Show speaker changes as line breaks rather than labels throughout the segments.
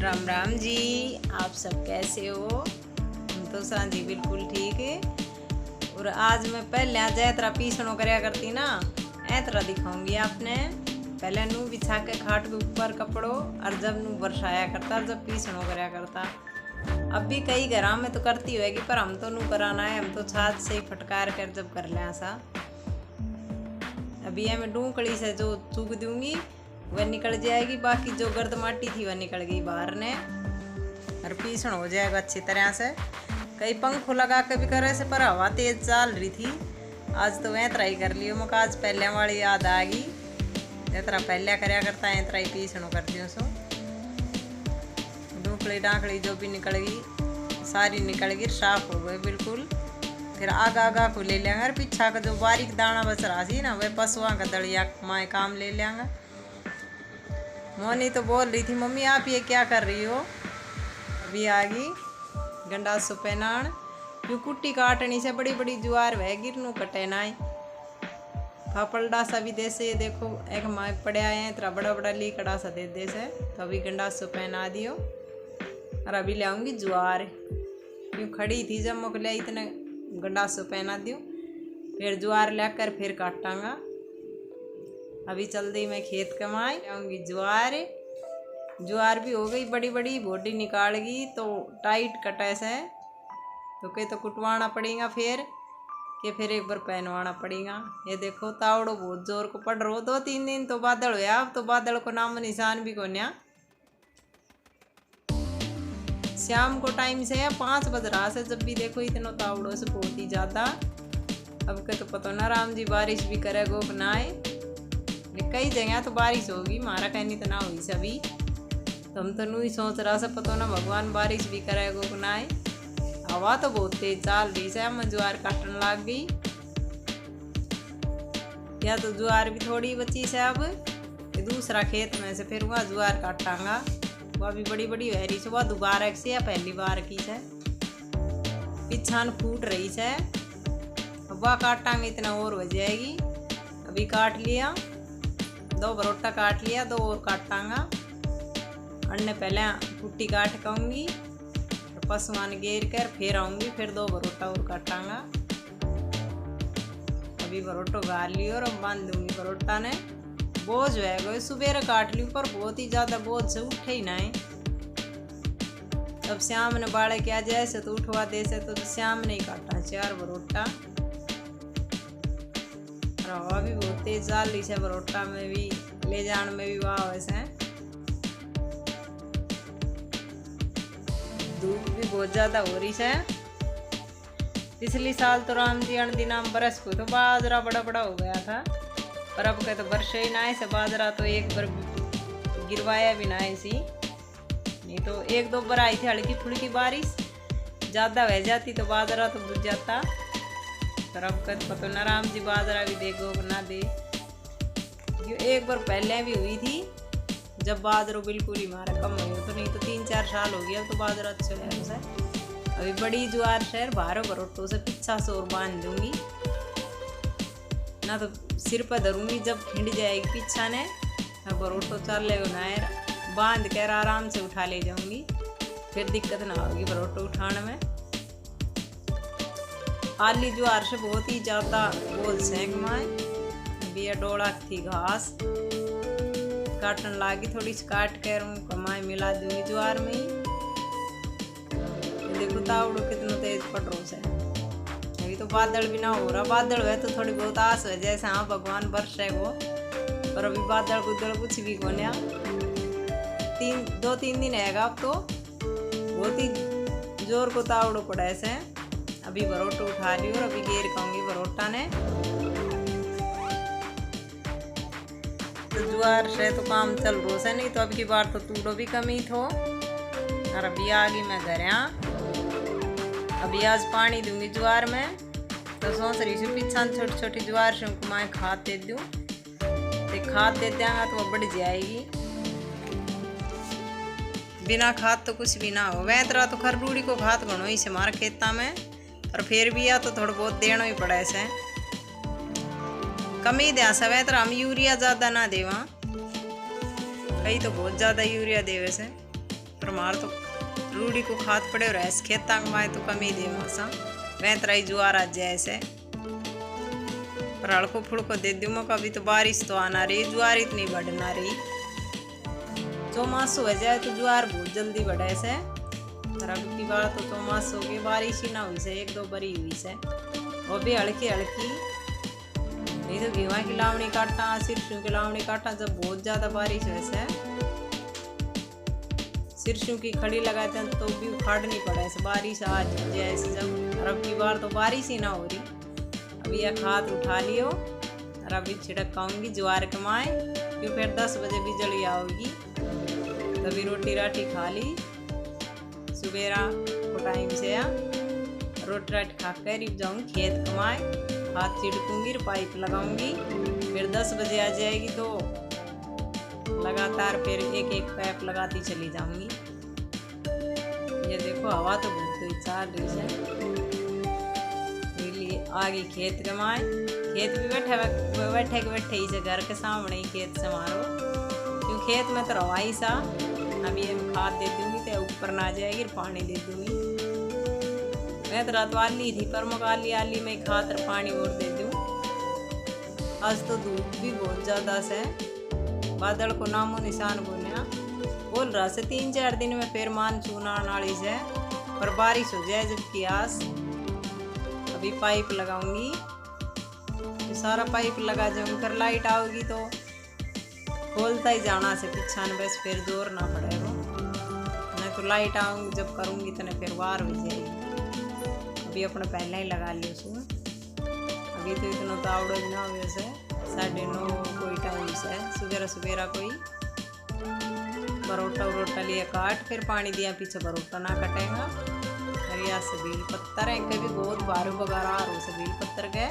राम राम जी। आप सब कैसे हो? हम तो सांझी बिल्कुल ठीक है। और आज मैं पहले जैतरा पीसणो करया करती ना, ऐतरा दिखाऊंगी आपने। पहले नू बिछा के खाट के ऊपर कपड़ो और जब नू बरसाया करता, जब पीसणो करया करता। अब भी कई घरों में तो करती होगी, पर हम तो नू कराना है, हम तो छाछ से ही फटकार कर जब कर लिया सा। अभी मैं डूंकड़ी से जो चूक दूंगी वह निकल जाएगी, बाकी जो गर्द माटी थी वह निकल गई बाहर ने, और पीसण हो जाएगा अच्छी तरह से। कई पंखों लगा के भी करे से, पर हवा तेज चल रही थी। आज तो ऐतरा ही कर लियो, मुझे आज पहले वाली याद आ गई। ऐतरा पहले करया करता है, ऐतरा ही पीसणो करती हूँ। सो डूकड़ी डाकड़ी जो भी निकल गई सारी निकल गई, साफ हो गए बिल्कुल। फिर आगा को ले लेंगे, पीछा का जो बारीक दाना बच रहा सी ना, वह पशुओं का दड़िया माए काम ले लेंगे। मोनी तो बोल रही थी, मम्मी आप ये क्या कर रही हो? अभी आ गई गंडासो पहनान, क्यों कुट्टी काटनी से बड़ी बड़ी जुआर वह गिरनू कटे नाई फापलडा सा भी दे से। ये देखो एक माए पड़े आए हैं, इतना बड़ा बड़ा ली कड़ा सा दे से। तो अभी गंडासो पहना दियो और अभी ले आऊँगी जुआर। क्यों खड़ी थी जब मुक लिया, इतने गंडासो पहना दियो, फिर जुआर लेकर फिर काटांगा। अभी चल दी मैं खेत कमाई, आऊँगी जुआर। जुआर भी हो गई बड़ी बड़ी, बोडी निकाल गई तो टाइट कटे से, तो कहीं तो कुटवाना पड़ेगा फिर एक बार पहनवाना पड़ेगा। ये देखो तावड़ो बहुत जोर को पड़ रहा, 2-3 दिन तो बादल हुआ, अब तो बादल को नाम निशान भी कोन्या। शाम को टाइम से 5 बज रहा से, जब भी देखो इतना तावड़ो से बहुत ही ज़्यादा। अब के तो पता ना राम जी बारिश भी करेगो कि ना आए। कई जगह तो बारिश होगी, हमारा कहनी तो ना हुई सभी। तो हम तो नू ही सोच रहा से, पता ना भगवान बारिश भी करेगो कि ना आए। हवा तो बहुत तेज चल रही से, मैं ज्वार काटने लग गई। या तो ज्वार भी थोड़ी बची से, अब दूसरा खेत में से फिर वहाँ ज्वार काटांगा। वह भी बड़ी बड़ी है रही से, वह दोबारा से या पहली बार की से पिछान फूट रही से। अब वह काटांगे इतना और हो जाएगी। अभी काट लिया, 2 बरोटा काट लिया, 2 और काटांगा। अन्य पहले कुट्टी काट खाऊंगी, पसमान गेर कर फिर आऊँगी, फिर 2 बरोटा और काटांगा। अभी बरोटो गाल लियो और बांध दूंगी बरोटा ने। बोझ है गए सुबह काट लियो, पर बहुत ही ज़्यादा बोझ से उठे ही ना है। तब श्याम ने बाड़े क्या जैसे तो उठवा दे से, तो श्याम ने ही काटा 4 बरोटा। हवा भी बहुत तेज चल रही है, बरोटा में भी ले जाने में भी वाह वैसे। धूप भी बहुत ज़्यादा हो रही है। पिछली साल तो राम जी अनदिनाम बरस को तो बाजरा बड़ा बड़ा हो गया था, पर अब के तो बरसे ही ना ऐसे बाजरा तो एक बार गिरवाया भी ना ऐसी। नहीं तो 1-2 बार आई थी हल्की फुल्की बारिश, ज़्यादा बह जाती तो बाजरा तो बुझ जाता। पर अब कद पता ना राम जी बाजरा भी देगो ना दे। ये एक बार पहले भी हुई थी, जब बाजरा बिल्कुल ही मारा कम हो गया, तो नहीं तो 3-4 साल हो गया तो बाजरा अच्छा है उसे। अभी बड़ी जुआर शहर 12 बरोटों से पीछा से और बांध दूंगी ना, तो सिर पर धरूंगी जब खिंड जाएगी पीछा ने, बरोटो चल ले नायर बांध कर आराम से उठा ले जाऊंगी, फिर दिक्कत ना होगी बरोटो उठाने में। आली जुआर से बहुत ही ज़्यादा बोल सेंक माए। बिया डोड़ा थी घास काटने लागी, थोड़ी सी काट कर कमाई मिला दूंगी जुआर में ही। देखो तावड़ो कितना तेज पड़ रहा है। अभी तो बादल भी ना हो रहा, बादल हुए तो थोड़ी बहुत आस है जैसे हाँ भगवान बरसे वो, पर अभी बादल बुदल कुछ भी को नहीं। 2-3 दिन हैगा, अब तो बहुत ही जोर को तावड़ो पड़ा ऐसे। अभी बरोटो उठा ली और अभी गेर खाऊंगी बरोटा ने। तो जुआर से तो काम चल रो से, नहीं तो अब की बार तो तूड़ो भी कमी थो। और अभी आ गई मैं घर। अभी आज पानी दूंगी जुआर में, तो सोच रही थी पीछा छोटी छोटी जुआर से उनको मैं खाद दे दूँ, तो खाद दे देंगे तो वो बढ़ जाएगी। बिना खाद तो कुछ भी ना हो। वह तरह तो खर रूढ़ी को खाद घणो ही से हमारे खेता में, और फिर भी या तो थोड़ा बहुत देना ही पड़ा ऐसे। कमी दे सवै तरह हम यूरिया ज़्यादा ना देवा, कई तो बहुत ज़्यादा यूरिया देवे से। पर मार तो रूढ़ी को खाद पड़े रहे खेता माए तो कमी दे मौसम वैतराई जुआर आज जैसे पर हड़को फुड़को दे दूँ कभी तो बारिश तो आना रही जुआर इतनी बढ़ना रही चौमासो हो जाए तो जुआर बहुत जल्दी बढ़े से पर अब की बार तो चौमासो की बारिश ही ना हुई से 1-2 बरी हुई से वो भी हल्की हल्की नहीं तो गेहूँ की लावनी काटा सिरसों की लावनी काटा जब बहुत ज़्यादा बारिश वैसे सिरसों की खड़ी लगाते हैं तो भी उखाड़नी पड़े ऐसे बारिश आज जैसे जब अब की बार तो बारिश ही ना हो रही। अभी यह खाद उठा लियो और अभी छिड़काऊंगी ज्वार कमाए क्यों फिर 10 बजे बिजली आओगी तभी रोटी राटी खा ली सुबेरा को टाइम से रोटी राटी खा कर जाऊँगी खेत कमाए खाद छिड़कूंगी पाइप लगाऊंगी फिर 10 बजे आ जाएगी तो लगातार फिर एक पाइप लगाती चली जाऊंगी। ये देखो हवा तो बहुत तेज चल रही है आगे खेत कमाए खेत भी बैठे ही से घर के सामने ही खेत से मारो क्यों खेत में तो रवाई सा अभी खाद दे दूंगी तो ऊपर ना जाएगी पानी दे दूंगी। मैं तो रात वाली थी पर मकाली आली में खाद और पानी और दे दूँ। आज तो धूप भी बहुत ज़्यादा से बादल को नामो निशान बोल रहा से 3-4 दिन में फिर मानसून आने वाली से पर बारिश हो जाए जबकि आस अभी पाइप लगाऊंगी तो सारा पाइप लगा जाऊंगी फिर लाइट आओगी तो खोलता ही जाना से पीछा न बस फिर जोर ना पड़ेगा मैं तो लाइट आऊंगी जब करूंगी तो नहीं फिर वार हो जाएगी। अभी अपने पहले ही लगा लियो सु अभी तो इतना तो आवड़ो ही ना हो से 9:30 कोई टाइम से सुबेरा कोई बरोटा लिया काट फिर पानी दिया पीछे बरोटा ना कटेगा हरिया से बेल पत्तर है इनके भी बहुत बारू वगैरह रो से बेल पत्तर गए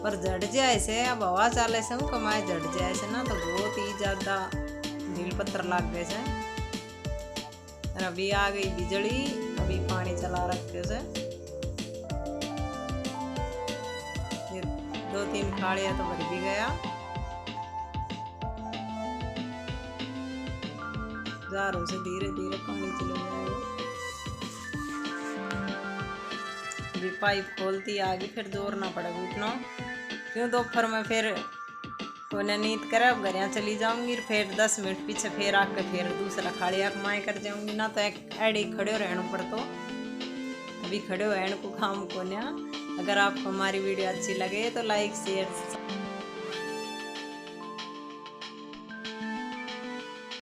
पर जड़ जाए से अब हवा चाले से हूँ कमाए जड़ जाए से ना तो बहुत ही ज़्यादा बेल पत्तर लग गए से और अभी आ गई बिजली अभी पानी चला रखे से 2-3 खाड़िया तो भर भी गया जारों से धीरे धीरे पानी चले जाएगा। अभी पाइप खोलती आगे फिर जोर ना पड़ेगा उतना क्यों दोपहर में फिर कोने नींद करे अब घर चली जाऊंगी फिर 10 मिनट पीछे फिर आके फिर दूसरा खाड़िया कमाई कर जाऊंगी ना तो एक ऐडी खड़े रहना पड़तो अभी खड़े रहने को काम को ना। अगर आपको हमारी वीडियो अच्छी लगे तो लाइक शेयर